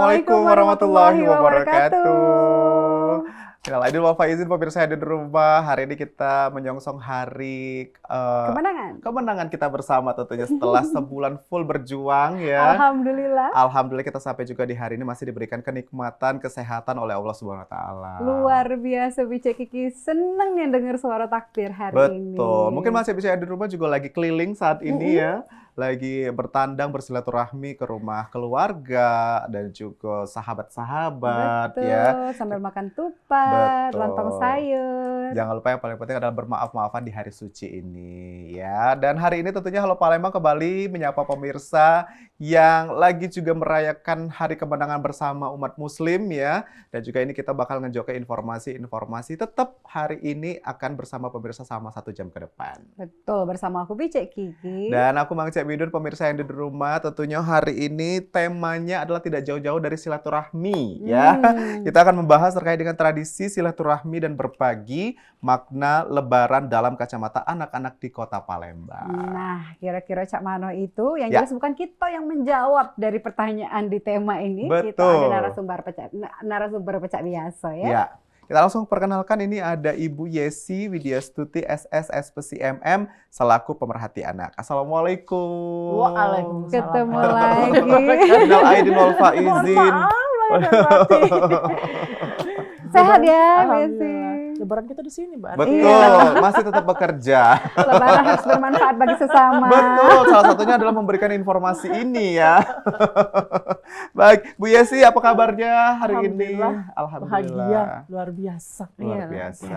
Assalamualaikum warahmatullahi wabarakatuh. Minal aidin wal faizin pemirsa yang ada di rumah. Hari ini kita menyongsong hari kemenangan kita bersama tentunya setelah sebulan full berjuang ya. Alhamdulillah. Alhamdulillah kita sampai juga di hari ini masih diberikan kenikmatan, kesehatan oleh Allah Subhanahu wa taala. Luar biasa Bice Kiki, seneng nih dengar suara takbir hari ini. Betul. Mungkin masih bisa di rumah juga lagi keliling saat ini ya. Lagi bertandang bersilaturahmi ke rumah keluarga dan juga sahabat-sahabat ya. Sambil makan tupat, lontong sayur. Jangan lupa yang paling penting adalah bermaaf-maafan di hari suci ini ya. Dan hari ini tentunya Halo Palembang kembali menyapa pemirsa yang lagi juga merayakan hari kemenangan bersama umat muslim ya. Dan juga ini kita bakal ngejoke informasi-informasi tetap hari ini akan bersama pemirsa selama 1 jam ke depan. Betul, bersama aku Bice Kiki. Dan aku Mang Cek Bidun, pemirsa yang di rumah, tentunya hari ini temanya adalah tidak jauh-jauh dari silaturahmi ya. Kita akan membahas terkait dengan tradisi silaturahmi dan berbagi makna lebaran dalam kacamata anak-anak di Kota Palembang. Nah, kira-kira Cak Mano itu yang jelas bukan kita yang menjawab dari pertanyaan di tema ini. Betul. Kita ada narasumber pecah biasa ya. Ya. Kita langsung perkenalkan, ini ada Ibu Yesi Widyastuti SS SPCMM selaku pemerhati anak. Assalamualaikum. Waalaikumsalam. Ketemu lagi. Minal aidin wal faizin. Sehat ya, Yesi. Lebaran kita di sini, Mbak. Betul, masih tetap bekerja. Lebaran harus bermanfaat bagi sesama. Betul, salah satunya adalah memberikan informasi ini ya. Baik, Bu Yesi, apa kabarnya hari ini? Alhamdulillah. Bahagia, luar biasa. Luar biasa.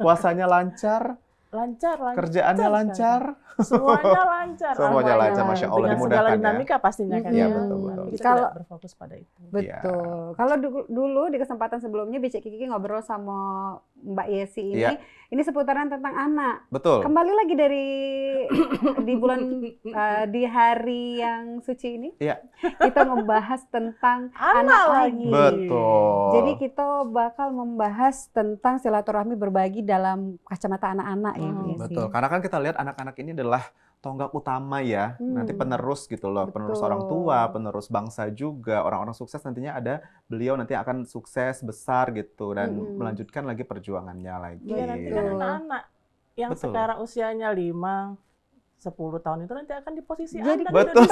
Puasanya lancar? Lancar. Kerjaannya lancar? Semuanya lancar. Semuanya lancar, Masya Allah, dengan dimudahkan segala dinamika pastinya kan. Iya, betul. Kita tidak berfokus pada itu. Betul. Kalau dulu di kesempatan sebelumnya Bice Kiki ngobrol sama Mbak Yesi ini seputaran tentang anak. Betul. Kembali lagi di bulan di hari yang suci ini, kita membahas tentang anak lagi. Betul. Jadi kita bakal membahas tentang silaturahmi berbagi dalam kacamata anak-anak ya. Betul. Karena kan kita lihat anak-anak ini adalah tonggak utama ya, nanti penerus gitu loh, penerus orang tua, penerus bangsa juga, orang-orang sukses nantinya ada beliau nanti akan sukses besar gitu dan melanjutkan lagi perjuangannya lagi. Iya, nanti kan anak-anak yang sekarang usianya 5-10 tahun itu nanti akan di posisi Anda. Betul.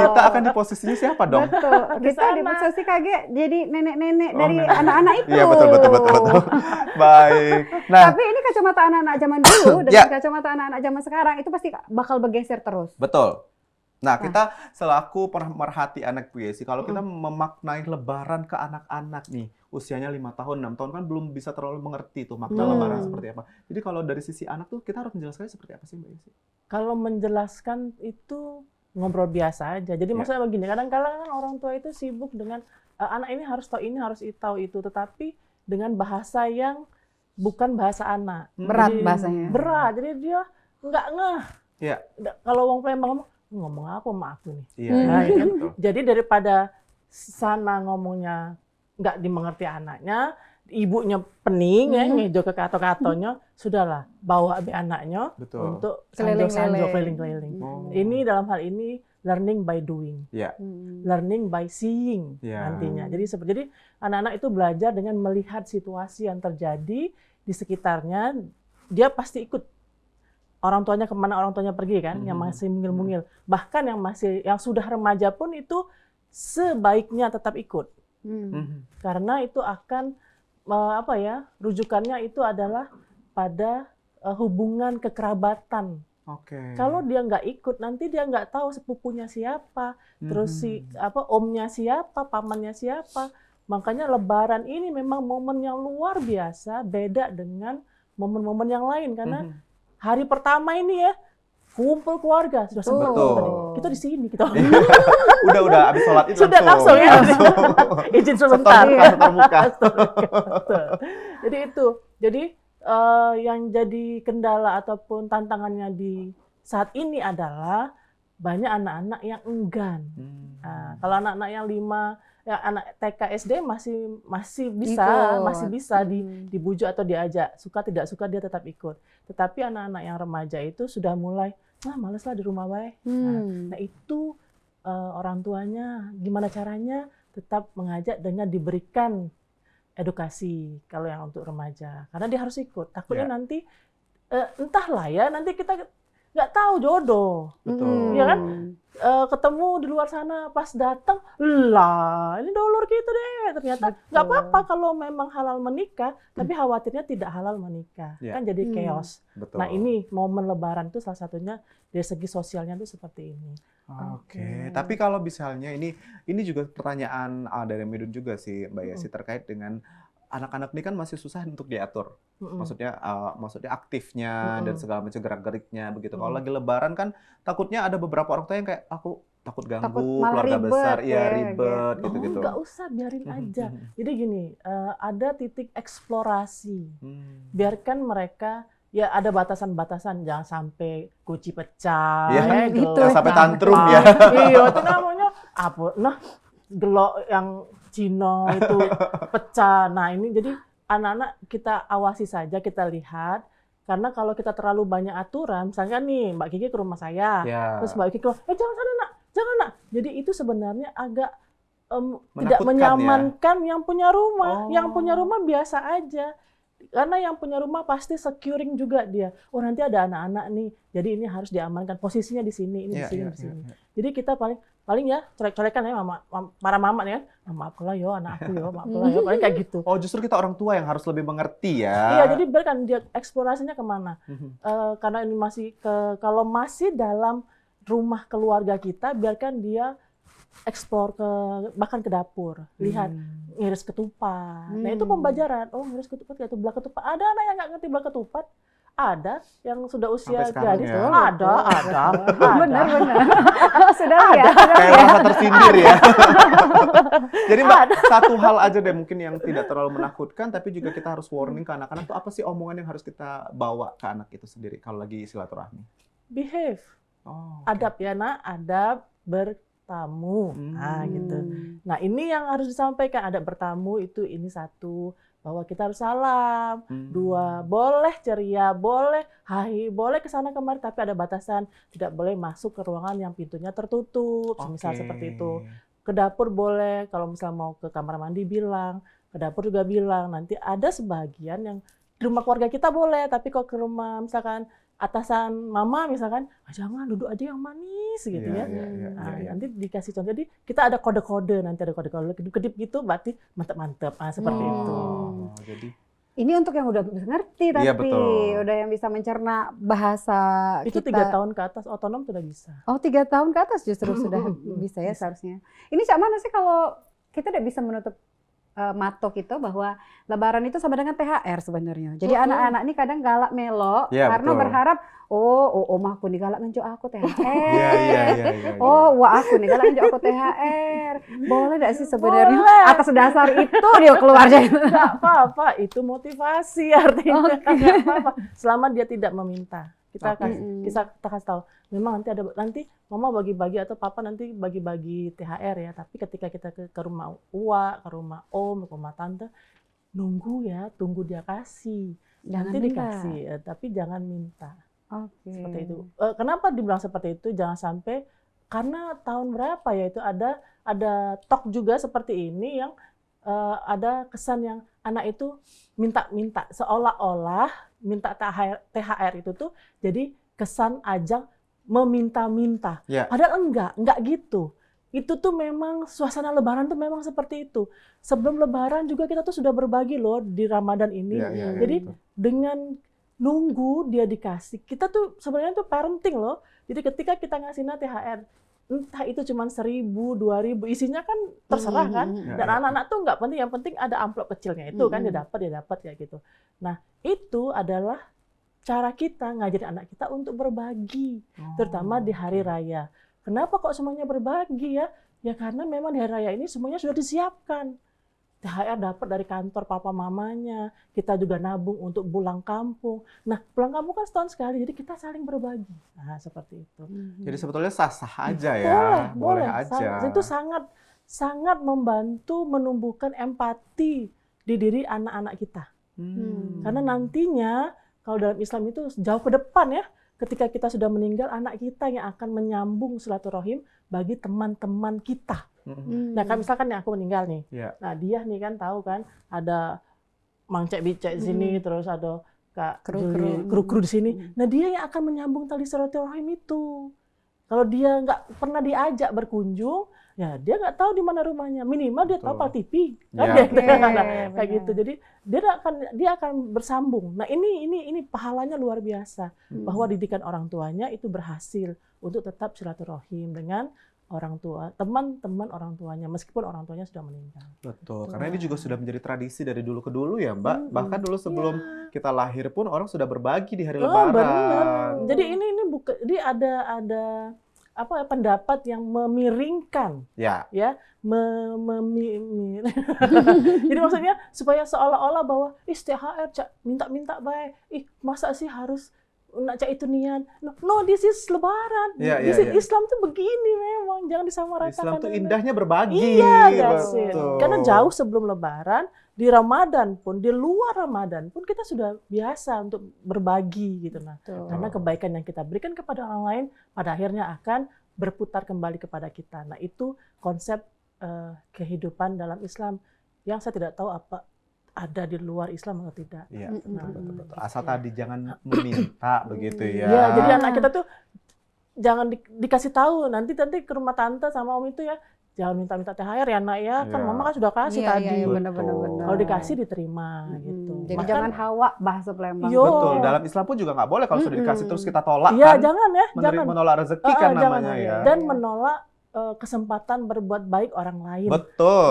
Kita akan di posisinya siapa dong? Betul. Kita di posisi kaget jadi nenek-nenek dari anak-anak itu. Iya, betul. Baik. Nah, tapi ini kacamata anak-anak zaman dulu dengan kacamata anak-anak zaman sekarang itu pasti bakal bergeser terus. Betul. Nah, kita selaku pemerhati anak Bu Yesi, kalau kita memaknai lebaran ke anak-anak nih, usianya 5 tahun, 6 tahun kan belum bisa terlalu mengerti tuh makna lebaran seperti apa. Jadi kalau dari sisi anak tuh kita harus menjelaskannya seperti apa sih Mbak Yesi? Kalau menjelaskan itu ngobrol biasa aja. Jadi maksudnya begini, kadang-kadang kan orang tua itu sibuk dengan anak ini harus tahu ini, harus tahu itu, tetapi dengan bahasa yang bukan bahasa anak. Berat jadi, bahasanya. Berat, jadi dia nggak ngeh. Iya. Kalau orang Palembang ngomong apa sama aku nih? Iya. Nah, jadi daripada sana ngomongnya nggak dimengerti anaknya, ibunya pening ya, ngejo ke kato-katonya, sudahlah bawa anaknya untuk sanjo-sanjo keliling-keliling. Ini dalam hal ini learning by doing, learning by seeing nantinya. Jadi anak-anak itu belajar dengan melihat situasi yang terjadi di sekitarnya, dia pasti ikut. Orang tuanya kemana orang tuanya pergi kan, yang masih mungil-mungil. Bahkan yang sudah remaja pun itu sebaiknya tetap ikut. Karena itu akan rujukannya itu adalah pada hubungan kekerabatan. Kalau dia nggak ikut, nanti dia nggak tahu sepupunya siapa, terus omnya siapa, pamannya siapa. Makanya Lebaran ini memang momen yang luar biasa, beda dengan momen-momen yang lain karena hari pertama ini ya kumpul keluarga sudah sempat tadi. Kita di sini kita. udah habis sholat itu sudah langsung ya. Izin sebentar. Jadi itu. Jadi yang jadi kendala ataupun tantangannya di saat ini adalah banyak anak-anak yang enggan. Kalau anak-anak yang 5 anak TK SD masih bisa dibujuk atau diajak, suka tidak suka dia tetap ikut. Tetapi anak-anak yang remaja itu sudah mulai males lah di rumah bae. Nah itu orang tuanya gimana caranya tetap mengajak dengan diberikan edukasi kalau yang untuk remaja. Karena dia harus ikut. Takutnya nanti entahlah ya, nanti kita nggak tahu jodoh. Betul. Ya kan? Ketemu di luar sana, pas datang, lah ini dulur gitu deh. Ternyata nggak apa-apa kalau memang halal menikah, tapi khawatirnya tidak halal menikah. Kan jadi chaos. Betul. Nah ini momen Lebaran itu salah satunya dari segi sosialnya itu seperti ini. Oke. Tapi kalau misalnya ini juga pertanyaan dari Midun juga sih Mbak Yesi terkait dengan anak-anak ini kan masih susah untuk diatur. Maksudnya aktifnya dan segala macam gerak-geriknya begitu. Kalau lagi Lebaran kan takutnya ada beberapa orang tua yang kayak aku takut ganggu keluarga besar, ribet gitu-gitu. Nggak usah, biarin aja. Jadi gini, ada titik eksplorasi. Biarkan mereka ya ada batasan-batasan, jangan sampai guci pecah, gitu. Jangan sampai tantrum ya. Iya, itu namanya apa? Nah, gelok yang Cino itu pecah. Nah ini jadi anak-anak kita awasi saja, kita lihat. Karena kalau kita terlalu banyak aturan, misalnya nih Mbak Kiki ke rumah saya, terus Mbak Kiki keluar, jangan sana nak, jangan nak. Jadi itu sebenarnya agak tidak menyamankan yang punya rumah. Yang punya rumah biasa aja. Karena yang punya rumah pasti securing juga dia. Oh nanti ada anak-anak nih, jadi ini harus diamankan. Posisinya di sini, ini di sini, di sini. Jadi kita paling ya colek-colekan ya para mama nih kan, maafkanlah yo anak aku yo, maafkanlah yo, paling kayak gitu. Oh justru kita orang tua yang harus lebih mengerti ya. Iya, jadi biarkan dia eksplorasinya kemana. Karena ini kalau masih dalam rumah keluarga kita, biarkan dia eksplor bahkan ke dapur, lihat ngiris ketupat. Nah itu pembelajaran. Oh ngiris ketupat, itu belah ketupat. Ada anak yang nggak ngerti belah ketupat. Ada yang sudah usia gadis. Ya? Ada. Benar. Sudah ya. Kayak rasa tersindir ya. Jadi Mbak, satu hal aja deh mungkin yang tidak terlalu menakutkan, tapi juga kita harus warning ke anak-anak tuh apa sih omongan yang harus kita bawa ke anak itu sendiri kalau lagi silaturahmi? Behave. Adab ya nak, adab bertamu. Nah gitu. Nah ini yang harus disampaikan, adab bertamu itu ini satu. Bahwa kita harus salam, dua, boleh ceria, boleh hai, boleh kesana kemari, tapi ada batasan, tidak boleh masuk ke ruangan yang pintunya tertutup, misal seperti itu. Ke dapur boleh, kalau misal mau ke kamar mandi bilang, ke dapur juga bilang. Nanti ada sebagian yang di rumah keluarga kita boleh, tapi kalau ke rumah misalkan atasan mama misalkan, jangan duduk aja yang manis gitu ya. Nanti dikasih contoh. Jadi kita ada kode-kode, nanti ada kode-kode kedip gitu, berarti mantep-mantep. Seperti itu. Jadi ini untuk yang udah ngerti tapi udah yang bisa mencerna bahasa itu kita. 3 tahun ke atas otonom sudah bisa. Oh 3 tahun ke atas justru sudah bisa ya seharusnya. Ini Cak mana sih kalau kita tidak bisa menutup mata kita bahwa Lebaran itu sama dengan THR sebenarnya. Jadi anak-anak ini kadang galak melok karena berharap omahku nih galak ngenjuk aku THR. Wah aku nih galak ngenjuk aku THR. Boleh enggak sih sebenarnya atas dasar itu dia keluar jadi. Enggak apa-apa, itu motivasi artinya. Enggak apa-apa selama dia tidak meminta. Kita kasih tahu. Memang nanti mama bagi-bagi atau papa nanti bagi-bagi THR ya. Tapi ketika kita ke rumah uwa, ke rumah om, ke rumah tante, tunggu dia kasih. Nanti dikasih, tapi jangan minta. Seperti itu. Kenapa dibilang seperti itu? Jangan sampai karena tahun berapa ya itu ada talk juga seperti ini yang ada kesan yang anak itu minta-minta seolah-olah minta THR itu tuh jadi kesan ajang meminta-minta. Padahal enggak gitu. Itu tuh memang suasana Lebaran tuh memang seperti itu. Sebelum Lebaran juga kita tuh sudah berbagi loh di Ramadan ini. Jadi dengan nunggu dia dikasih, kita tuh sebenarnya tuh parenting loh. Jadi ketika kita ngasih THR, entah itu cuma 1.000, 2.000, isinya kan terserah kan. Dan anak-anak tuh nggak penting, yang penting ada amplop kecilnya itu kan dia dapat kayak gitu. Nah itu adalah cara kita ngajarin anak kita untuk berbagi, terutama di hari raya. Kenapa kok semuanya berbagi ya? Ya karena memang di hari raya ini semuanya sudah disiapkan. THR dapat dari kantor papa mamanya, kita juga nabung untuk pulang kampung. Nah pulang kampung kan setahun sekali, jadi kita saling berbagi. Nah seperti itu. Jadi sebetulnya sah-sah aja ya, boleh aja. Itu sangat membantu menumbuhkan empati di diri anak-anak kita. Karena nantinya kalau dalam Islam itu jauh ke depan ya, ketika kita sudah meninggal, anak kita yang akan menyambung silaturahim bagi teman-teman kita. Nah, kan misalkan nih aku meninggal nih. Iya. Nah, dia nih kan tahu kan ada Mang Cek Bicek di sini, terus ada Kak kru-kru di sini. Nah, dia yang akan menyambung tali silaturahim itu. Kalau dia nggak pernah diajak berkunjung, ya dia nggak tahu di mana rumahnya. Minimal dia tahu Pal TV, kan Ya. kayak gitu. Jadi dia akan bersambung. Nah, ini pahalanya luar biasa bahwa didikan orang tuanya itu berhasil untuk tetap silaturahim dengan orang tua, teman-teman orang tuanya, meskipun orang tuanya sudah meninggal. Betul, karena ini juga sudah menjadi tradisi dari dulu ke dulu ya, Mbak. Bahkan dulu sebelum kita lahir pun orang sudah berbagi di hari Lebaran. Benar. Jadi ini bukan, jadi ada apa pendapat yang memiringkan, Ya. Jadi maksudnya supaya seolah-olah bahwa THR Cak minta-minta baik, masa sih harus nak Cak itu niat. No, this is Lebaran. Islam tuh begini memang, jangan disamaratakan. Islam tuh indahnya berbagi. Iya, that's it. Karena jauh sebelum Lebaran, di Ramadan pun, di luar Ramadan pun kita sudah biasa untuk berbagi gitu. Nah, karena kebaikan yang kita berikan kepada orang lain pada akhirnya akan berputar kembali kepada kita. Nah, itu konsep kehidupan dalam Islam yang saya tidak tahu apa ada di luar Islam atau tidak. Iya, betul. Asal tadi jangan meminta begitu ya. Iya, jadi anak kita tuh jangan dikasih tahu, nanti ke rumah tante sama om itu ya, jangan minta-minta THR ya nak ya, kan mama kan sudah kasih tadi. Iya, benar. Kalau dikasih diterima gitu. Jadi jangan hawa bahasa Palembang. Betul, dalam Islam pun juga nggak boleh kalau sudah dikasih terus kita tolak Iya, kan. jangan ya, jangan. Menolak rezeki kan namanya jangan. ya. Dan menolak kesempatan berbuat baik orang lain. Betul.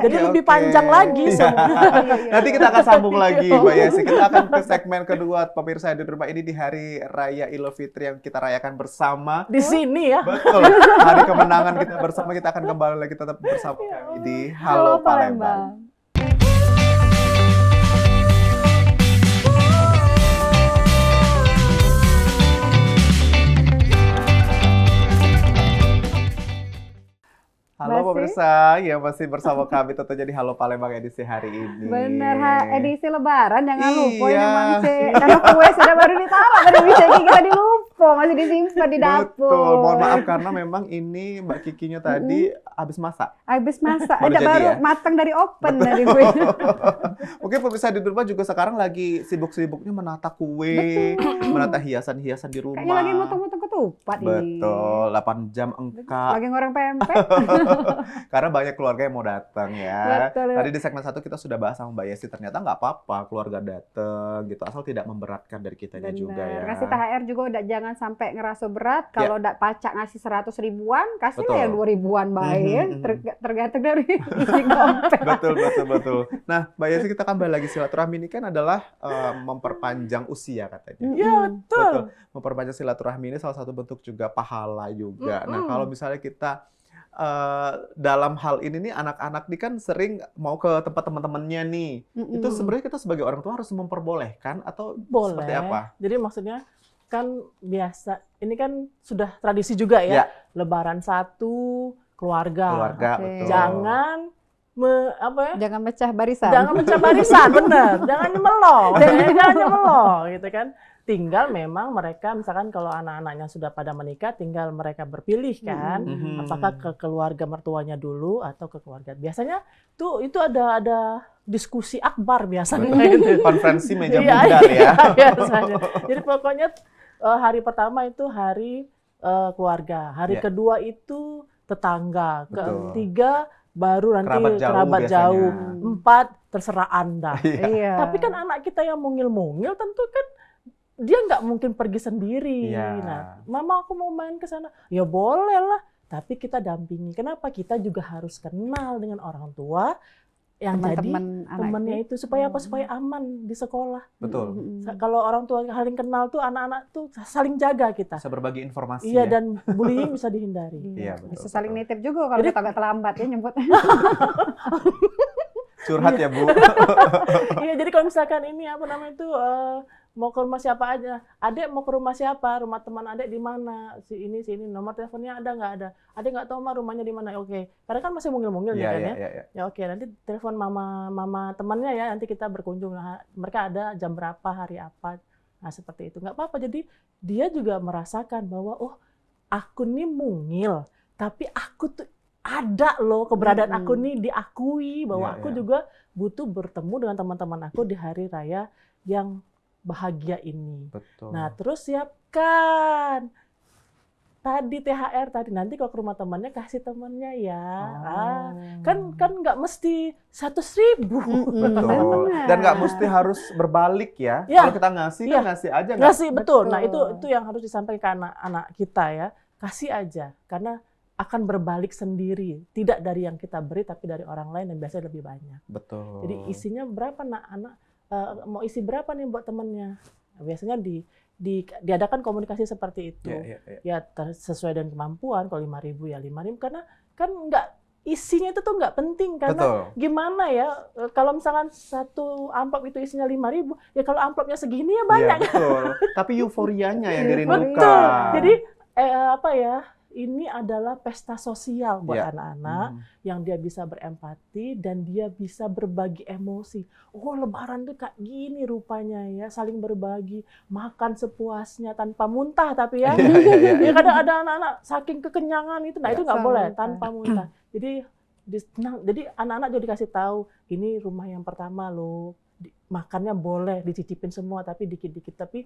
Jadi lebih panjang lagi semua. Nanti kita akan sambung lagi, Mbak Yesi. Kita akan ke segmen kedua pemirsa di rumah ini di hari Raya Idul Fitri yang kita rayakan bersama. Di sini ya. Betul. Hari kemenangan kita bersama, kita akan kembali lagi tetap bersama kami di Halo Palembang. Halo pemirsa, ya masih bersama kami tentunya di Halo Palembang edisi hari ini. Bener, edisi Lebaran jangan lupa Iya. ini Mangce. Karena kue sudah baru ditaruh dari bisa kita dilupa, masih disimpan di dapur. Betul, mohon maaf karena memang ini Mbak Kikinya tadi habis masak. Habis masak, Baru jadi baru ya? matang dari open dari kue. Mungkin pemirsa di rumah juga sekarang lagi sibuk-sibuknya menata kue, menata hiasan-hiasan di rumah. Kayaknya lagi motong-motong ketupat ini. Betul, 8 jam engkak. Lagi ngoreng pempek. Karena banyak keluarga yang mau datang ya. Betul. Tadi di segmen 1 kita sudah bahas sama Mbak Yesi, ternyata nggak apa-apa keluarga datang gitu, asal tidak memberatkan dari kitanya juga ya. Ngasih THR juga udah jangan sampai ngerasa berat. Kalau udah pacak ngasih 100 ribuan, kasih lah ya 2 ribuan baik ya. Tergantung dari isi dompet. Betul. Nah, Mbak Yesi, kita kembali lagi, silaturahmi ini kan adalah memperpanjang usia katanya. Iya, betul. Memperpanjang silaturahmi ini salah satu bentuk juga pahala juga. Nah, kalau misalnya kita dalam hal ini nih, anak-anak nih kan sering mau ke tempat teman-temannya nih. Itu sebenarnya kita sebagai orang tua harus memperbolehkan atau boleh. Seperti apa? Jadi maksudnya kan biasa, ini kan sudah tradisi juga ya. Lebaran satu keluarga. Betul. Jangan Jangan mecah barisan. Jangan mecah barisan, bener. Jangan nyemelok. Jangan nyemelo gitu kan. Tinggal memang mereka, misalkan kalau anak-anaknya sudah pada menikah, tinggal mereka berpilih kan, apakah ke keluarga mertuanya dulu atau ke keluarga. Biasanya itu ada diskusi akbar biasanya. Konferensi meja bundar ya. Biasanya. Jadi pokoknya hari pertama itu hari keluarga, hari kedua itu tetangga, ketiga baru nanti kerabat jauh, 4 terserah Anda. Tapi kan anak kita yang mungil-mungil tentu kan dia nggak mungkin pergi sendiri. Nah, mama aku mau main ke sana, ya boleh lah. Tapi kita dampingi. Kenapa? Kita juga harus kenal dengan orang tua yang temannya itu supaya apa? Supaya aman di sekolah. Betul. Kalau orang tua saling kenal tuh, anak-anak tuh saling jaga kita. Bisa berbagi informasi. Iya, dan bullying bisa dihindari. Iya, betul. Bisa saling nitip juga kalau kita agak terlambat ya nyebutnya. Curhat ya, Bu. Iya, jadi kalau misalkan ini apa namanya itu mau ke rumah siapa aja, adek mau ke rumah siapa, rumah teman adek di mana, si ini, nomor teleponnya ada nggak ada, adek nggak tahu mah rumahnya di mana, oke, karena kan masih mungil-mungil kan ya, ya oke, nanti telepon mama temannya ya, nanti kita berkunjung, nah, mereka ada jam berapa, hari apa, nah seperti itu, nggak apa-apa, jadi dia juga merasakan bahwa oh aku nih mungil, tapi aku tuh ada loh keberadaan aku nih diakui bahwa Iya, aku iya. juga butuh bertemu dengan teman-teman aku di hari raya yang bahagia ini. Betul. Nah, terus siapkan tadi THR tadi, nanti kalau ke rumah temannya kasih temannya ya. Kan nggak mesti 100.000. Betul. Dan nggak mesti harus berbalik ya. Ya. Kalau kita ngasih Ya. kan ngasih aja nggak? Ngasih, betul. Nah, Betul. itu yang harus disampaikan ke anak-anak kita ya. Kasih aja, karena akan berbalik sendiri. Tidak dari yang kita beri, tapi dari orang lain yang biasanya lebih banyak. Betul. Jadi isinya berapa anak-anak, mau isi berapa nih buat temennya. Nah, biasanya diadakan komunikasi seperti itu. Ya sesuai dengan kemampuan, kalau 5.000 ya 5.000, karena kan nggak, isinya itu tuh nggak penting, karena Betul. gimana ya, kalau misalkan satu amplop itu isinya 5.000, ya kalau amplopnya segini ya Iya, banyak. betul. Tapi euforianya yang dirindukan. Betul. Jadi apa ya? Ini adalah pesta sosial buat Iya. anak-anak yang dia bisa berempati dan dia bisa berbagi emosi. Oh, Lebaran tuh kayak gini rupanya ya, saling berbagi, makan sepuasnya tanpa muntah, tapi ya. Ya kadang ada anak-anak saking kekenyangan itu, nah itu nggak boleh tanpa muntah. Jadi anak-anak juga dikasih tahu, ini rumah yang pertama loh, makannya boleh dicicipin semua, tapi dikit-dikit, tapi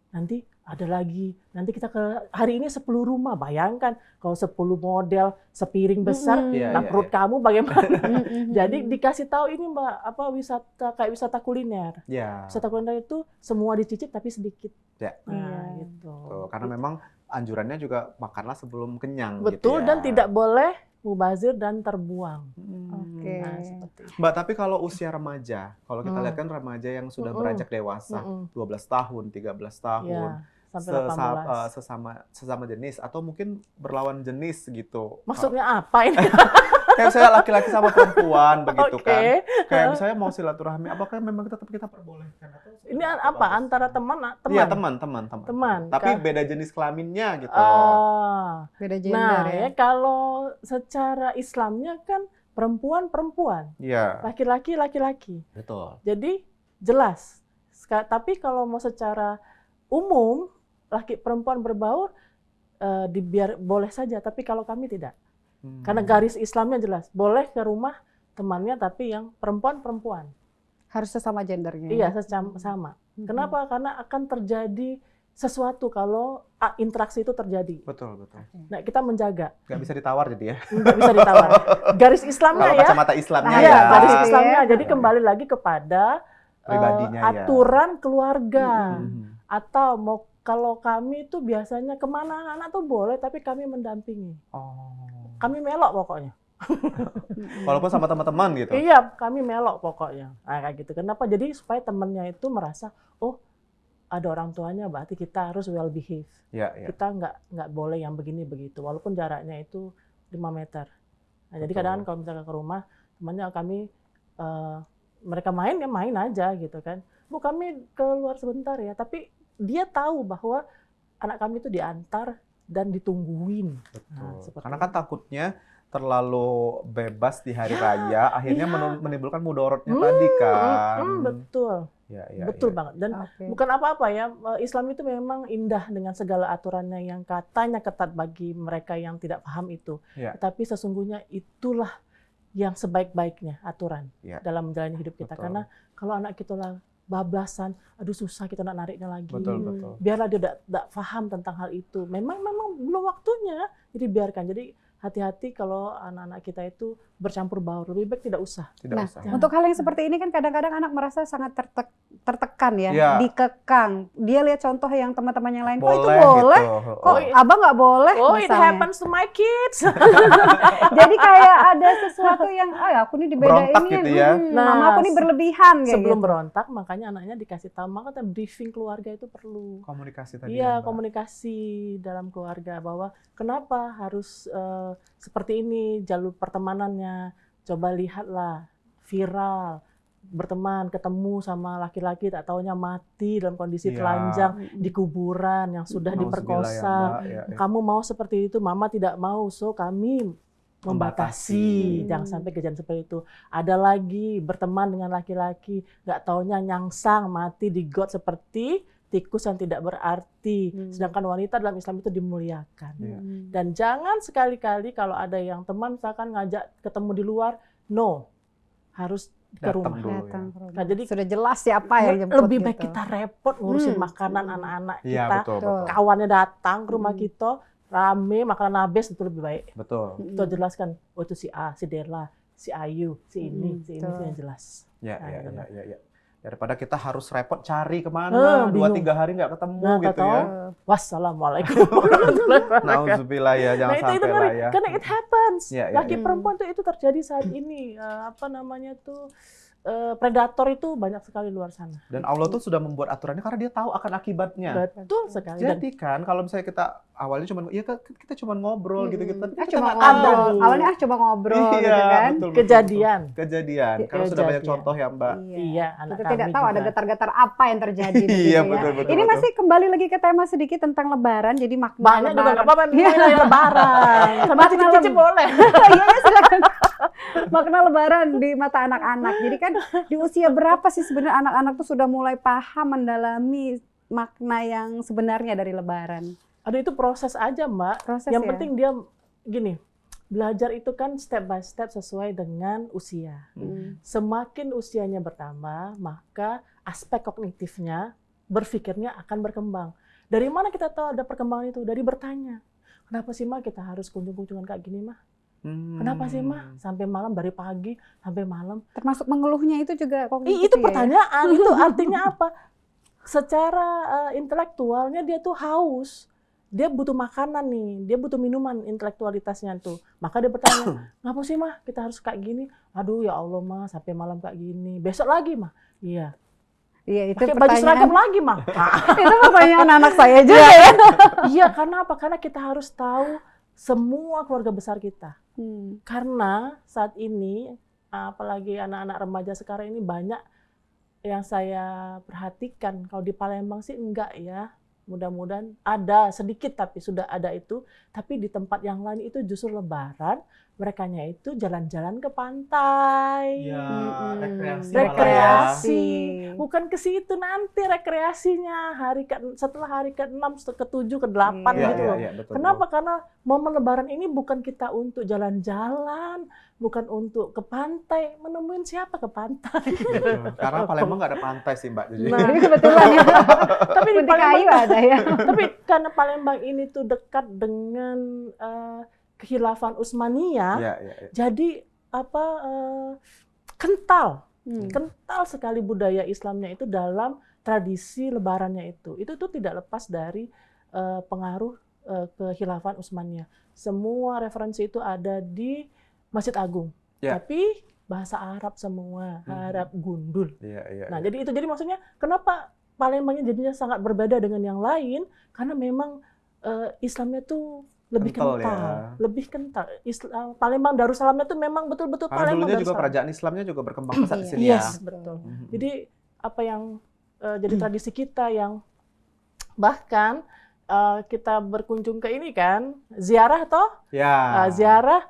nanti ada lagi. Nanti kita ke hari ini 10 rumah. Bayangkan kalau 10 model sepiring besar, nah perut kamu bagaimana? Jadi dikasih tahu ini Mbak, apa wisata kayak wisata kuliner. Wisata kuliner itu semua dicicip tapi sedikit. Nah, gitu. Karena memang anjurannya juga makanlah sebelum kenyang. Betul, gitu ya. dan tidak boleh mubazir dan terbuang. Oke. Nah, seperti itu. Mbak, tapi kalau usia remaja, kalau kita lihat kan remaja yang sudah beranjak dewasa, 12 tahun, 13 tahun, sampai 18. sesama jenis atau mungkin berlawan jenis gitu. Maksudnya apa ini? Kayak misalnya laki-laki sama perempuan begitu kan. Oke. Kayak misalnya mau silaturahmi, apakah memang tetap kita perbolehkan? Atau Ini apa? Antara teman? Iya, teman. Tapi beda jenis kelaminnya gitu. Beda gender Nah, ya. kalau secara Islamnya kan perempuan. Iya. Laki-laki, laki-laki. Betul. Jadi jelas. Tapi kalau mau secara umum, perempuan berbaur, boleh saja. Tapi kalau kami tidak. Karena garis Islamnya jelas. Boleh ke rumah temannya, tapi yang perempuan. Harus sesama gendernya. Iya, sama. Kenapa? Karena akan terjadi sesuatu kalau interaksi itu terjadi. Betul. Nah, kita menjaga. Nggak bisa ditawar jadi ya. Nggak bisa ditawar. Garis Islamnya Kalau ya. kacamata Islamnya Iya, ya. garis Islamnya. Jadi kembali lagi kepada Pribadinya ya. aturan keluarga. Atau kalau kami itu biasanya kemana anak tuh boleh, tapi kami mendampingi. Kami melok pokoknya. Walaupun sama teman-teman gitu. Iya, kami melok pokoknya. Nah, kayak gitu. Kenapa? Jadi supaya temannya itu merasa, oh ada orang tuanya, berarti kita harus well behave. Iya. Kita nggak boleh yang begini begitu, walaupun jaraknya itu 5 meter. Nah, jadi kadang kalau misalnya ke rumah temannya kami, mereka main aja gitu kan. Bu, kami keluar sebentar ya, tapi dia tahu bahwa anak kami itu diantar dan ditungguin. Betul. Karena kan takutnya terlalu bebas di hari raya, akhirnya menimbulkan mudorotnya tadi kan. Betul. Betul banget. Dan bukan apa-apa ya, Islam itu memang indah dengan segala aturannya yang katanya ketat bagi mereka yang tidak paham itu. Tapi sesungguhnya itulah yang sebaik-baiknya aturan dalam menjalani hidup kita. Karena kalau anak kita lah bablasan, aduh susah kita nak nariknya lagi. Betul. Biarlah dia tidak paham tentang hal itu. Memang belum waktunya, jadi biarkan. Jadi hati-hati kalau anak-anak kita itu bercampur baur, lebih baik tidak usah. Untuk hal yang seperti ini kan kadang-kadang anak merasa sangat tertekan ya, dikekang. Dia lihat contoh yang teman-teman yang lain, kok itu boleh, gitu. kok abang nggak boleh. It happens to my kids. Jadi kayak ada sesuatu yang, aku nih dibedain berontak gitu ya. Mama aku nih berlebihan. Sebelum gitu. berontak, makanya anaknya dikasih tahu, makanya briefing keluarga itu perlu. Komunikasi tadi. Iya, komunikasi dalam keluarga bahwa kenapa harus seperti ini jalur pertemanannya. Coba lihatlah viral, berteman, ketemu sama laki-laki, tak taunya mati dalam kondisi telanjang di kuburan yang sudah diperkosa. Kamu mau seperti itu, mama tidak mau, so kami membatasi. Jangan sampai kejadian seperti itu. Ada lagi berteman dengan laki-laki, nggak taunya nyangsang, mati di got seperti tikus yang tidak berarti. Sedangkan wanita dalam Islam itu dimuliakan. Dan jangan sekali-kali kalau ada yang teman misalkan ngajak ketemu di luar, no, harus ke rumah. Datang ke rumah. Nah, jadi sudah jelas siapa yang jemput lebih baik gitu. kita repot ngurusin makanan anak-anak Iya, kita, betul, betul. kawannya datang ke rumah kita, rame, makanan habis, itu lebih baik. Betul. Kita jelaskan, oh itu si A, si Dela, si Ayu, si ini, si ini, betul. si yang jelas. Ya, Nah, ya, gitu. ya. Daripada kita harus repot cari kemana, 2-3 hari nggak ketemu Nah, gitu tahu. ya. Wassalamualaikum warahmatullahi wabarakatuh. Nauzubillah ya, jangan Nah, itu sampai kan, lah ya. karena it happens. Ya, ya, Laki ya. perempuan itu terjadi saat ini. Predator itu banyak sekali luar sana. Dan Allah tuh sudah membuat aturannya karena dia tahu akan akibatnya. Betul sekali. Dan Jadi kan kalau misalnya kita awalnya cuma kita cuma ngobrol gitu-gitu, tapi kita Cuma nggak tahu. ngobrol. Awalnya coba ngobrol Iya, gitu kan. betul, betul, Kejadian. betul. Kejadian. Karena sudah banyak Kejadian. contoh ya, Mbak. Iya, anak Kita kami tidak tahu ada juga. getar-getar apa yang terjadi begitu Iya, ya. betul, betul, Ini betul. masih kembali lagi ke tema sedikit tentang lebaran. Jadi makna Banyak juga nggak apa-apa, Iya. mulai dari lebaran. Sama Makna cicip-cicip boleh. Iya, ya, silakan. Makna lebaran di mata anak-anak. Jadi kan di usia berapa sih sebenarnya anak-anak tuh sudah mulai paham mendalami makna yang sebenarnya dari lebaran? Aduh, itu proses aja, Mbak. Proses Yang ya? penting dia gini, belajar itu kan step by step sesuai dengan usia. Semakin usianya bertambah, maka aspek kognitifnya, berpikirnya akan berkembang. Dari mana kita tahu ada perkembangan itu? Dari bertanya. Kenapa sih, Ma, kita harus kunjung-kunjungan kayak gini, Ma? Kenapa sih, Ma? Sampai malam, dari pagi sampai malam. Termasuk mengeluhnya itu juga kognitif Itu ya? pertanyaan, itu artinya apa? Secara intelektualnya dia tuh haus. Dia butuh makanan nih, dia butuh minuman intelektualitasnya tuh. Maka dia bertanya, ngapa sih, Mah, kita harus kayak gini? Aduh, ya Allah, Mah, sampai malam kayak gini. Besok lagi, Mah. Iya. Iya, itu Pakai baju seragam pertanyaan. lagi, Mah. Itu pertanyaan anak saya juga ya. Iya, karena apa? Karena kita harus tahu semua keluarga besar kita. Karena saat ini, apalagi anak-anak remaja sekarang ini banyak yang saya perhatikan. Kalau di Palembang sih enggak ya. Mudah-mudahan ada sedikit, tapi sudah ada itu. Tapi di tempat yang lain itu justru lebaran, merekanya itu jalan-jalan ke pantai. Ya, rekreasi. Rekreasi. malah ya. Bukan ke situ nanti rekreasinya setelah hari ke-6, ke-7, ke-8 Iya, gitu loh. Iya, betul. Kenapa? Karena momen lebaran ini bukan kita untuk jalan-jalan, bukan untuk ke pantai. Menemuin siapa ke pantai? Betul. Karena Palembang nggak ada pantai sih, Mbak. Jadi Nah, Jadi kebetulan ya. tapi di Putih kayu Palembang, ada ya. tapi karena Palembang ini tuh dekat dengan Kekhilafan Utsmaniyah, iya, iya. jadi kental. Hmm. Kental sekali budaya Islamnya itu dalam tradisi lebarannya itu. Itu tuh tidak lepas dari pengaruh Kekhilafan Utsmaniyah. Semua referensi itu ada di Masjid Agung. Ya. Tapi bahasa Arab semua, Arab gundul. Iya, iya. Nah, jadi itu maksudnya kenapa Palembangnya jadinya sangat berbeda dengan yang lain? Karena memang Islamnya tuh lebih Kental kental, ya. lebih kental. Palembang Darussalamnya tuh memang betul-betul Karena Palembang dulunya juga Darussalam. kerajaan Islamnya juga berkembang pesat di sini ya. Yes, betul. Mhm. Jadi apa yang jadi tradisi kita yang bahkan kita berkunjung ke ini kan, ziarah toh? Ya. Ziarah,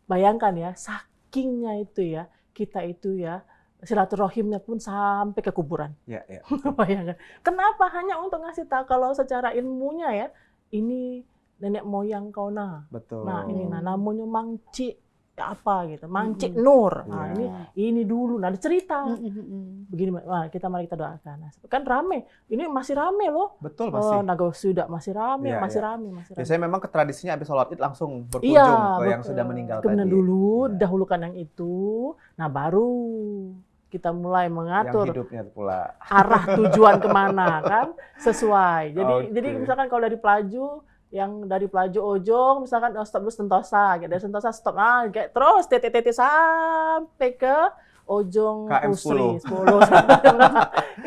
bayangkan ya, sakingnya itu ya, kita itu ya, silaturahimnya pun sampai ke kuburan. Ya, ya. Bayangkan. Kenapa? Hanya untuk ngasih tahu kalau secara ilmunya ya, ini nenek moyang kau nah. Betul. Nah, ini namanya Mangcik apa gitu, Mangcik Nur. Nah, Iya. ini dulu. Nah, ada cerita. Hmm. Begini, mari kita doakan. Nah, kan rame. Ini masih rame loh. Betul Oh, masih. Naga Suda masih rame, Iya, masih iya. rame. Biasanya memang tradisinya habis sholat Id langsung berkunjung Iya, ke yang betul. sudah meninggal Kemudian tadi. dulu Iya. dahulukan yang itu. Nah, baru kita mulai Yang mengatur hidupnya pula. arah tujuan kemana kan sesuai. Oke. Jadi misalkan kalau dari Pelaju, yang dari Pelaju Ojong misalkan stop dulu Sentosa, dari Sentosa stop kayak terus TTT sampai ke Ojong KM Pusri 10. 10.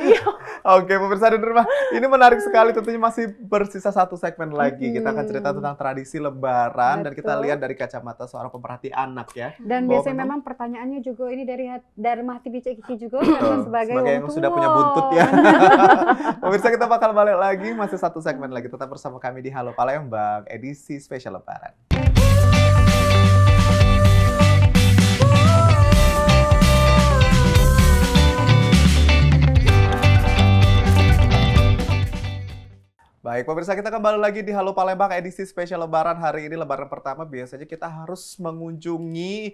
Iya. Oke, pemirsa di rumah, ini menarik sekali. Tentunya masih bersisa satu segmen lagi. Kita akan cerita tentang tradisi Lebaran dan kita Betul. lihat dari kacamata seorang pemerhati anak ya. Dan Bahwa biasanya memang pertanyaannya juga ini dari Mahti Bica Kiki juga karena sebagai yang orang sudah tua. punya buntut ya. Pemirsa, kita bakal balik lagi, masih satu segmen lagi. Tetap bersama kami di Halo Palembang, edisi spesial Lebaran. Baik, pemirsa, kita kembali lagi di Halo Palembang edisi spesial Lebaran. Hari ini Lebaran pertama, biasanya kita harus mengunjungi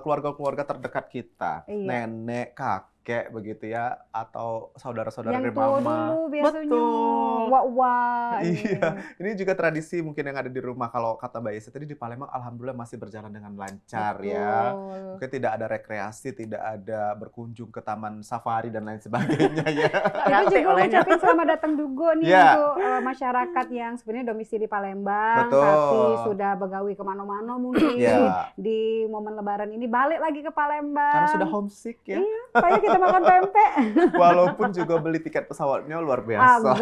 keluarga-keluarga terdekat kita. Iya. Nenek, kakek begitu ya, atau saudara-saudara Yang dari tua mama. dulu biasanya. Betul. Wah. Iya, ini juga tradisi mungkin yang ada di rumah. Kalau kata Mbak Yesi tadi di Palembang, alhamdulillah masih berjalan dengan lancar ya. Betul. Mungkin tidak ada rekreasi, tidak ada berkunjung ke taman safari dan lain sebagainya ya. Kita juga ngucapin selamat datang juga nih Ya. untuk masyarakat yang sebenarnya domisili Palembang, Betul. tapi sudah begawi kemana-mana mungkin Ya. di momen Lebaran ini balik lagi ke Palembang. Karena sudah homesick ya. Iya, supaya kita makan pempek. Walaupun juga beli tiket pesawatnya luar biasa.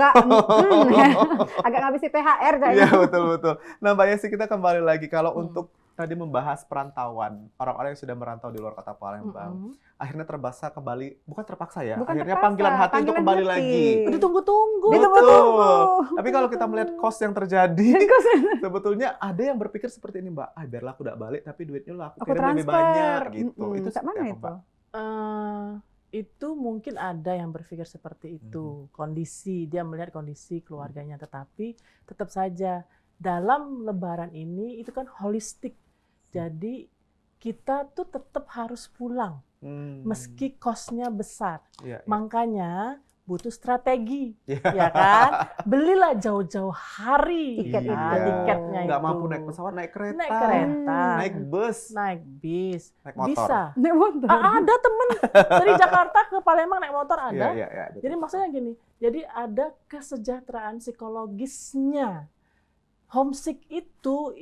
Agak ngabisin THR kayaknya. Iya, betul. Nah, Mbak Yesi, kita kembali lagi. Kalau untuk tadi membahas perantauan, orang-orang yang sudah merantau di luar kota Palembang, akhirnya terpaksa kembali, bukan terpaksa ya, Bukan akhirnya terpaksa, panggilan hati untuk panggilan kembali hati. lagi. Ditunggu-tunggu. Ditunggu-tunggu. Tapi kalau kita melihat kos yang terjadi, sebetulnya ada yang berpikir seperti ini, Mbak. Biarlah aku tidak balik, tapi duitnya lah aku Aku kirim lebih transfer. banyak gitu. Itu Cak mana seperti apa, itu? Mbak? Itu mungkin ada yang berpikir seperti itu, kondisi dia melihat kondisi keluarganya, tetapi tetap saja dalam Lebaran ini itu kan holistik, jadi kita tuh tetap harus pulang meski kosnya besar, Iya, iya. makanya butuh strategi, Iya. ya kan? Belilah jauh-jauh hari Tiket Iya. itu. tiketnya Nggak itu. mampu naik pesawat, naik kereta, Naik kereta, naik bus, naik bis, naik motor. bisa. Naik motor. Ada temen dari Jakarta ke Palembang naik motor ada. Iya, betul. Jadi maksudnya gini, jadi ada kesejahteraan psikologisnya. Homesick itu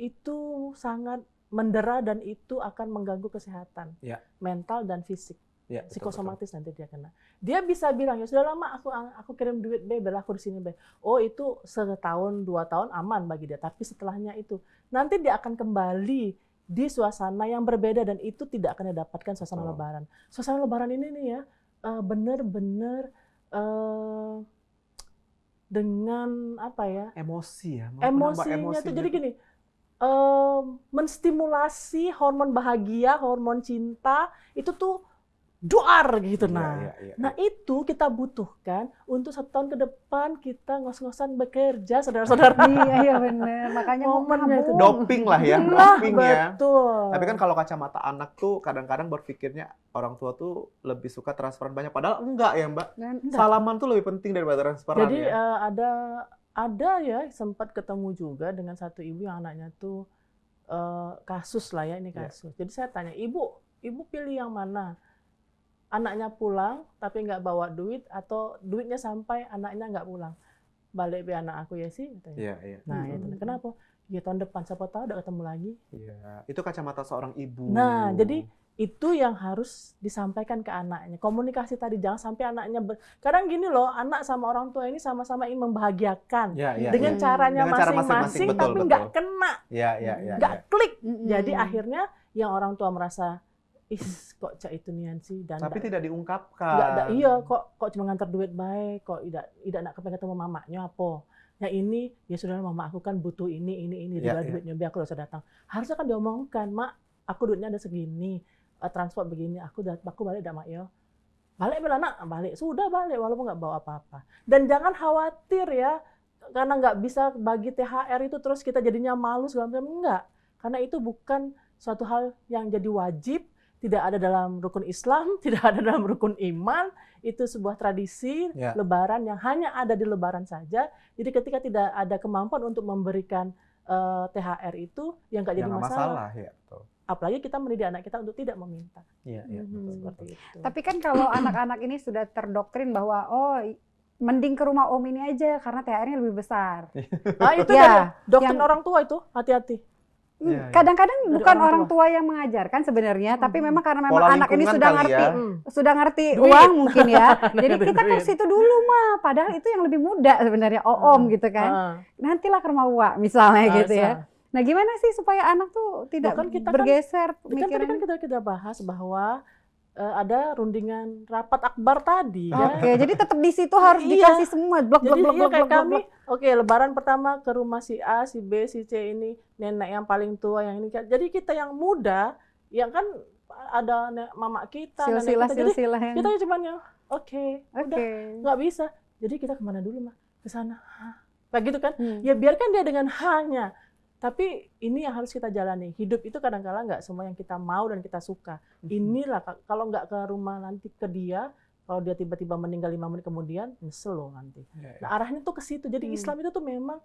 sangat mendera dan itu akan mengganggu kesehatan Ya. mental dan fisik. Iya, betul, Psikosomatis nanti dia kena. Dia bisa bilang ya sudah lama aku kirim duit be, biar aku di sini be. Oh itu 1 tahun 2 tahun aman bagi dia. Tapi setelahnya itu nanti dia akan kembali di suasana yang berbeda dan itu tidak akan didapatkan suasana Betul. Lebaran. Suasana Lebaran ini nih ya benar-benar dengan apa ya? Emosi ya, menambah Emosinya tuh jadi tuh. gini. Menstimulasi hormon bahagia, hormon cinta itu tuh duar gitu. Iya. Nah itu kita butuhkan untuk 1 tahun ke depan kita ngos-ngosan bekerja, saudara-saudara. Iya benar. Makanya Momennya itu. Doping lah ya, Nah, doping ya. betul. Tapi kan kalau kacamata anak tuh kadang-kadang berpikirnya orang tua tuh lebih suka transferan banyak, padahal enggak ya, Mbak. Enggak. Salaman tuh lebih penting daripada transferan Jadi ya. ada ya sempat ketemu juga dengan satu ibu yang anaknya tuh kasus lah ya ini Ya. kasus. Jadi saya tanya, ibu pilih yang mana? Anaknya pulang tapi nggak bawa duit atau duitnya sampai anaknya nggak pulang? Balik be anak aku ya sih. Katanya. Iya. Nah itu kenapa? Ya tahun depan siapa tahu udah ketemu lagi. Iya. Itu kacamata seorang ibu. Nah jadi itu yang harus disampaikan ke anaknya. Komunikasi tadi jangan sampai anaknya kadang gini loh, anak sama orang tua ini sama-sama ingin membahagiakan Iya. dengan caranya Dengan cara masing-masing, masing-masing, tapi betul. nggak kena, Iya. nggak klik. Mm-mm. Jadi akhirnya yang orang tua merasa, kok cak itu nian sih dan Tapi tidak diungkapkan. iya kok cuma ngantar duit baik, kok tidak nak ketemu mamanya apa. Ya ini ya sudah mama aku kan butuh ini Iya, duitnya biar aku usah datang. Harusnya kan diomongkan, mak aku duitnya ada segini, transport begini, aku balik dah mak yo. Balik bela nak, balik. Sudah balik walaupun nggak bawa apa-apa. Dan jangan khawatir ya, karena nggak bisa bagi THR itu terus kita jadinya malu segala macam. Enggak. Karena itu bukan suatu hal yang jadi wajib, tidak ada dalam rukun Islam, tidak ada dalam rukun iman. Itu sebuah tradisi Ya. Lebaran yang hanya ada di Lebaran saja. Jadi ketika tidak ada kemampuan untuk memberikan THR itu, yang nggak jadi Jangan masalah. ya, betul. Apalagi kita mendidik anak kita untuk tidak meminta. Iya. Seperti itu. Tapi kan kalau anak-anak ini sudah terdoktrin bahwa mending ke rumah om ini aja karena THR-nya lebih besar. Nah, itu Ya, dari doktrin yang- orang tua itu, hati-hati. Iya. Kadang-kadang Dari bukan orang orang tua yang mengajarkan sebenarnya, tapi memang karena memang Pola anak ini lingkungan sudah kali ngerti, ya. sudah ngerti Duit. uang mungkin ya. Jadi Duit. kita ke situ dulu mah, padahal itu yang lebih muda sebenarnya, om gitu kan. Nantilah ke rumah Wak misalnya gitu ya. Nah, gimana sih supaya anak tuh tidak Bukan kita kan- bergeser Kan tadi kan pemikirannya? kita bahas bahwa ada rundingan rapat akbar tadi ya. Oke, jadi tetap di situ harus Iya. dikasih semua blok Jadi blok iya blok kayak blok kami, blok. oke Lebaran pertama ke rumah si A, si B, si C ini, nenek yang paling tua yang ini. Jadi kita yang muda, yang kan ada mama kita, nenek Silsilah kita. Jadi silsilah yang. kita cuma yang oke, udah Oke. nggak bisa. Jadi kita kemana dulu mah? Ke sana. Hah, kayak gitu kan. Ya biarkan dia dengan hanya. Tapi ini yang harus kita jalani. Hidup itu kadang-kala nggak semua yang kita mau dan kita suka. Inilah kalau nggak ke rumah nanti ke dia, kalau dia tiba-tiba meninggal 5 menit kemudian, nyesel loh nanti. Nah arahnya tuh ke situ. Jadi Islam itu tuh memang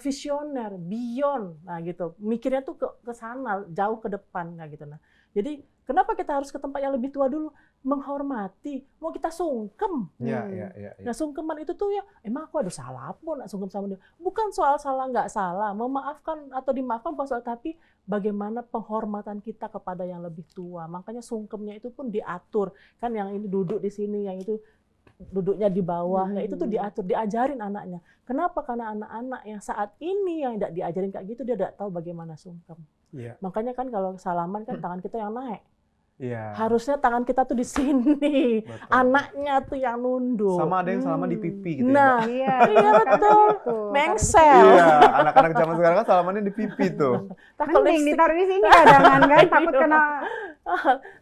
visioner, beyond, nah gitu. Mikirnya tuh ke sana, jauh ke depan, nah gitu. Nah, jadi kenapa kita harus ke tempat yang lebih tua dulu? Menghormati, mau kita sungkem. Nah sungkeman itu tuh ya, emang aku ada salah pun nak sungkem sama dia. Bukan soal salah nggak salah, memaafkan atau dimaafkan bukan soal, tapi bagaimana penghormatan kita kepada yang lebih tua. Makanya sungkemnya itu pun diatur. Kan yang ini duduk di sini, yang itu duduknya di bawah, nah itu tuh diatur, diajarin anaknya. Kenapa? Karena anak-anak yang saat ini yang tidak diajarin kayak gitu, dia tidak tahu bagaimana sungkem. Makanya kan kalau salaman kan tangan kita yang naik. Harusnya tangan kita tuh di sini, betul. Anaknya tuh yang nunduk. Sama ada yang salaman di pipi gitu nah, ya, Mbak? Iya betul, mengsel. Iya, anak-anak zaman sekarang kan salamannya di pipi tuh. Mending ditaruh di sini cadangan kan, takut kena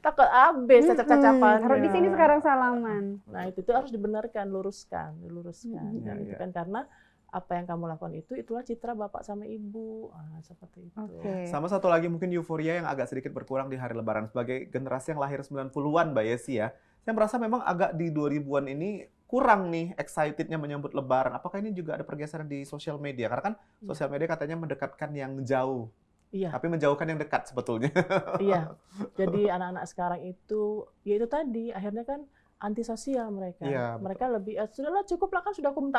takut habis cacap-cacapan. Taruh di sini sekarang salaman. Nah itu tuh harus dibenarkan, diluruskan. Ya, gitu kan karena apa yang kamu lakukan itulah citra bapak sama ibu, seperti itu. Sama satu lagi mungkin euforia yang agak sedikit berkurang di hari Lebaran sebagai generasi yang lahir 90-an, Mbak Yesi ya. Saya merasa memang agak di 2000-an ini kurang nih excitednya menyambut Lebaran. Apakah ini juga ada pergeseran di sosial media? Karena kan sosial media katanya mendekatkan yang jauh, tapi menjauhkan yang dekat sebetulnya. Iya. Jadi anak-anak sekarang itu, ya itu tadi akhirnya kan antisosial mereka. Mereka lebih sudahlah cukup lah kan sudah aku minta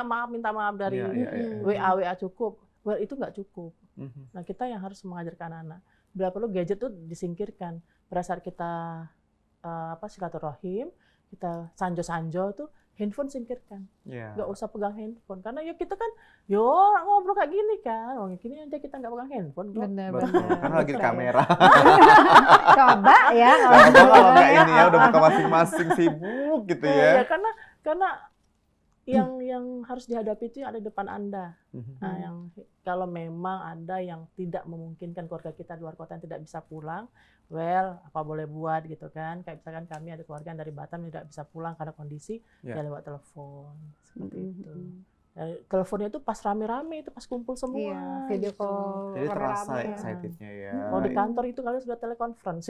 maaf dari WA cukup. Well, itu nggak cukup. Nah kita yang harus mengajarkan anak. Bila perlu gadget tuh disingkirkan. Pada saat kita silaturahim, kita sanjo tuh handphone singkirkan. Nggak usah pegang handphone karena ya kita kan ngobrol kayak gini kan. Gini aja kita nggak pegang handphone. Benar. Karena lagi kamera. Coba ya. Coba kalau nggak ini ya udah buka masing-masing sibuk gitu ya. Karena yang harus dihadapi itu yang ada di depan Anda. Nah, yang kalau memang ada yang tidak memungkinkan keluarga kita di luar kota yang tidak bisa pulang, apa boleh buat gitu kan. Kayak misalkan kami ada keluarga yang dari Batam yang tidak bisa pulang karena kondisi ya lewat telepon seperti itu. Teleponnya itu pas rame-rame, itu pas kumpul semua. Video call. Jadi terasa excitednya ya. Kalau di kantor itu kalian sudah telekonferensi.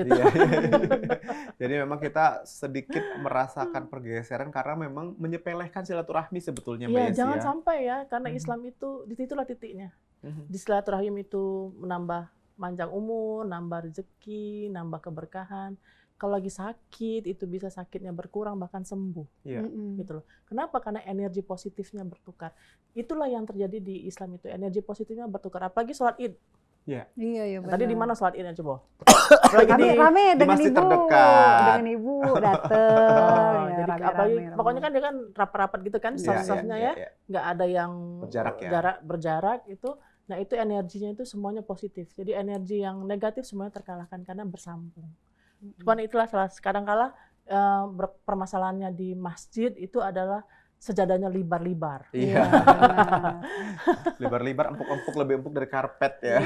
Jadi memang kita sedikit merasakan pergeseran karena memang menyepelekan silaturahmi sebetulnya. Iya, jangan sampai ya, karena Islam itu disitulah titiknya. Di silaturahim itu menambah panjang umur, nambah rezeki, nambah keberkahan. Kalau lagi sakit, itu bisa sakitnya berkurang bahkan sembuh. Gitu loh. Kenapa? Karena energi positifnya bertukar. Itulah yang terjadi di Islam itu. Energi positifnya bertukar. Apalagi sholat Id. Iya, benar. Tadi di mana sholat Idnya coba? Rame dengan masjid ibu. terdekat. Dengan ibu dateng. Jadi apalagi pokoknya kan dia kan rapat-rapat gitu kan, staff-staffnya ya. Nggak ada yang berjarak itu. Nah itu energinya itu semuanya positif. Jadi energi yang negatif semuanya terkalahkan karena bersambung. Cuman itulah kadang-kala permasalahannya di masjid itu adalah sejadahnya libar-libar. Iya. Libar-libar, empuk-empuk, lebih empuk dari karpet ya.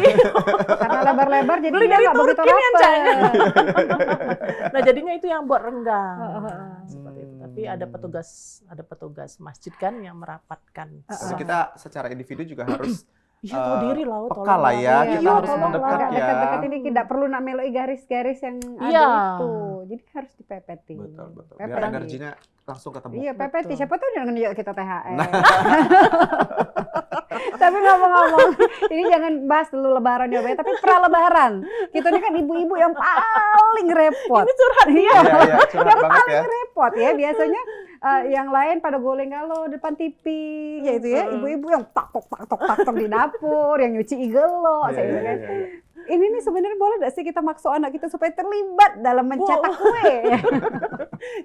Karena lebar-lebar jadi beli dia dari nggak begitu Turki rapet. Nah jadinya itu yang buat renggang. Seperti itu. Tapi ada petugas masjid kan yang merapatkan. Jadi kita secara individu juga harus tahu diri lah, peka lah ya, kita harus mendekat ya. Dekat-dekat ini tidak perlu nak meloi garis-garis yang ada itu. Jadi harus dipepeti. Betul. Biar energinya langsung ketemu. Iya, pepeti. Siapa tahu dia nunjuk kita THR. Tapi ngomong-ngomong, ini jangan bahas dulu Lebaran ya, tapi pra-Lebaran. Kita ini kan ibu-ibu yang paling repot. Ini curhat dia. Iya, curhat yang banget paling repot ya. Biasanya yang lain pada goleng kalau depan TV, yaitu ya ibu-ibu yang tak-tok di dapur, yang nyuci igelo, kan. Ini nih sebenarnya boleh nggak sih kita maksa anak kita supaya terlibat dalam mencetak kue?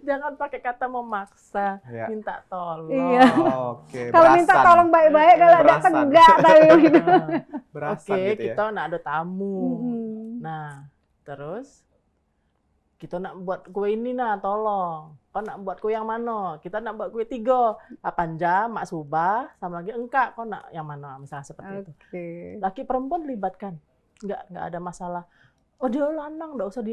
Jangan pakai kata memaksa, minta tolong. Iya. Kalau Berasan. minta tolong baik-baik, kalau ada tegak tapi gitu. Berasan gitu ya. Kita nak ada tamu. Nah, terus kita nak buat kue ini tolong. Kau nak buat kue yang mana? Kita nak buat kue 3. 8 jam, mak subah, sama lagi engkak. Kau nak yang mana? Misalnya seperti itu. Laki perempuan libatkan. Nggak ada masalah. Oh dia lanang, nggak usah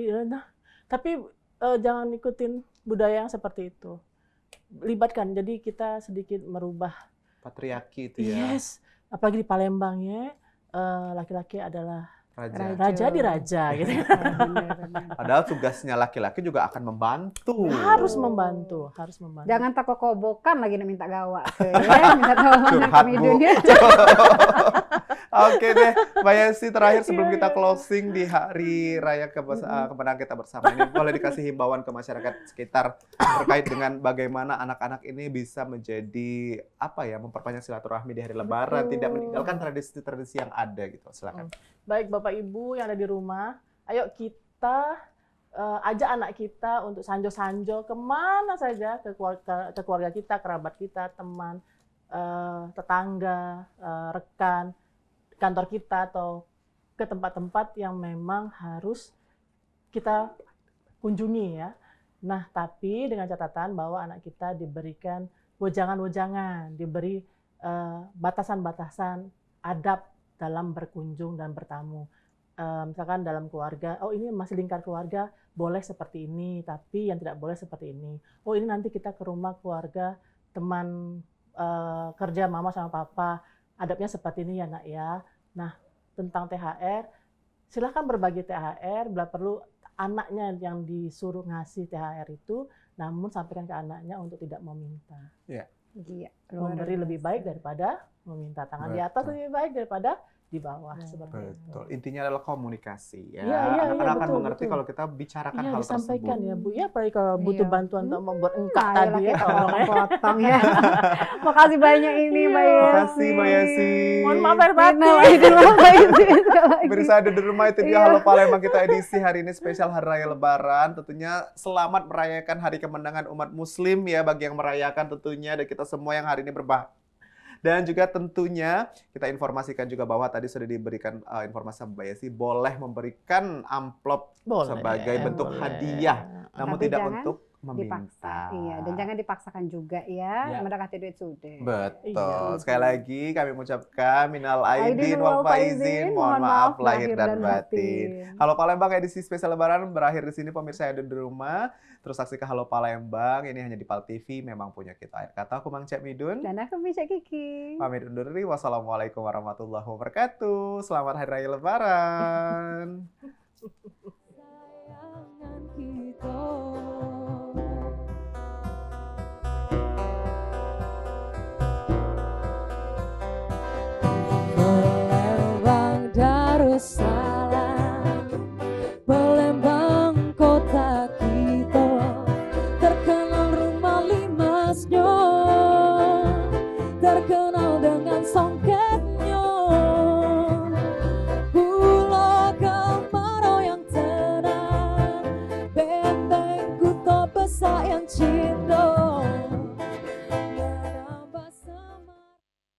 tapi jangan ikutin budaya yang seperti itu. Libatkan. Jadi kita sedikit merubah Patriarki itu ya. Yes, apalagi di Palembang ya, laki-laki adalah Raja. raja gitu. Padahal tugasnya laki-laki juga akan membantu. Harus membantu. Jangan tak kobokan lagi minta gawa ke ya, minta tolong Curhat, ke Bu. dunia. Oke deh, Mbak Yesi, terakhir sebelum kita closing di hari raya kemenangan kita bersama ini, boleh dikasih himbauan ke masyarakat sekitar terkait dengan bagaimana anak-anak ini bisa menjadi memperpanjang silaturahmi di hari Lebaran, tidak meninggalkan tradisi-tradisi yang ada gitu. Silakan. Baik Bapak Ibu yang ada di rumah, ayo kita ajak anak kita untuk sanjo-sanjo kemana saja, ke keluarga kita, kerabat kita, teman, tetangga, rekan, kantor kita, atau ke tempat-tempat yang memang harus kita kunjungi ya. Nah, tapi dengan catatan bahwa anak kita diberikan wejangan-wejangan, diberi batasan-batasan adab dalam berkunjung dan bertamu. Misalkan dalam keluarga, oh ini masih lingkar keluarga, boleh seperti ini, tapi yang tidak boleh seperti ini. Oh ini nanti kita ke rumah keluarga, teman kerja mama sama papa, adabnya seperti ini ya nak ya. Nah, tentang THR, silahkan berbagi THR, bila perlu anaknya yang disuruh ngasih THR itu, namun sampaikan ke anaknya untuk tidak meminta. Iya. Memberi lebih baik daripada meminta. Tangan di atas lebih baik daripada di bawah. Seperti Betul. itu. Intinya adalah komunikasi ya. Iya, Anak-anak akan betul, mengerti betul. kalau kita bicarakan Iya, hal disampaikan tersebut. ya Bu. Ya, apalagi kalau butuh Iya. bantuan untuk membuat engkak Ayolah tadi ya. kita tolong ya. potong ya. Makasih banyak ini Mbak Yesi. Makasih Mbak Yesi. Mohon maaf lahir batin. Minal aidin wal faizin. Pemirsa ada di rumah, itu dia Iya. Halo Palembang kita edisi hari ini spesial Hari Raya Lebaran. Tentunya selamat merayakan hari kemenangan umat Muslim ya bagi yang merayakan tentunya, dan kita semua yang hari ini Dan juga tentunya kita informasikan juga bahwa tadi sudah diberikan informasi sama Mbak Yesi, boleh memberikan amplop Boleh, sebagai bentuk boleh. hadiah, namun Tapi tidak jangan untuk meminta. Dipaksa. Iya, dan jangan dipaksakan juga ya. Ya. Mendekati duit sudah. Betul. Iya. Sekali lagi kami mengucapkan minal aidin wal faizin, mohon maaf lahir dan batin. Halo Palembang edisi spesial Lebaran berakhir di sini, pemirsa yang ada di rumah. Terus saksikan Halo Palembang ini hanya di PAL TV, memang punya kita. Akhir kata aku Mang Cek Midun. Dan aku bisa Kiki. Pamit undur diri. Wassalamualaikum warahmatullahi wabarakatuh. Selamat Hari Raya Lebaran. Sayangan kita. Palembang Darussalam, Palembang kota kita, terkenal rumah limasnya, terkenal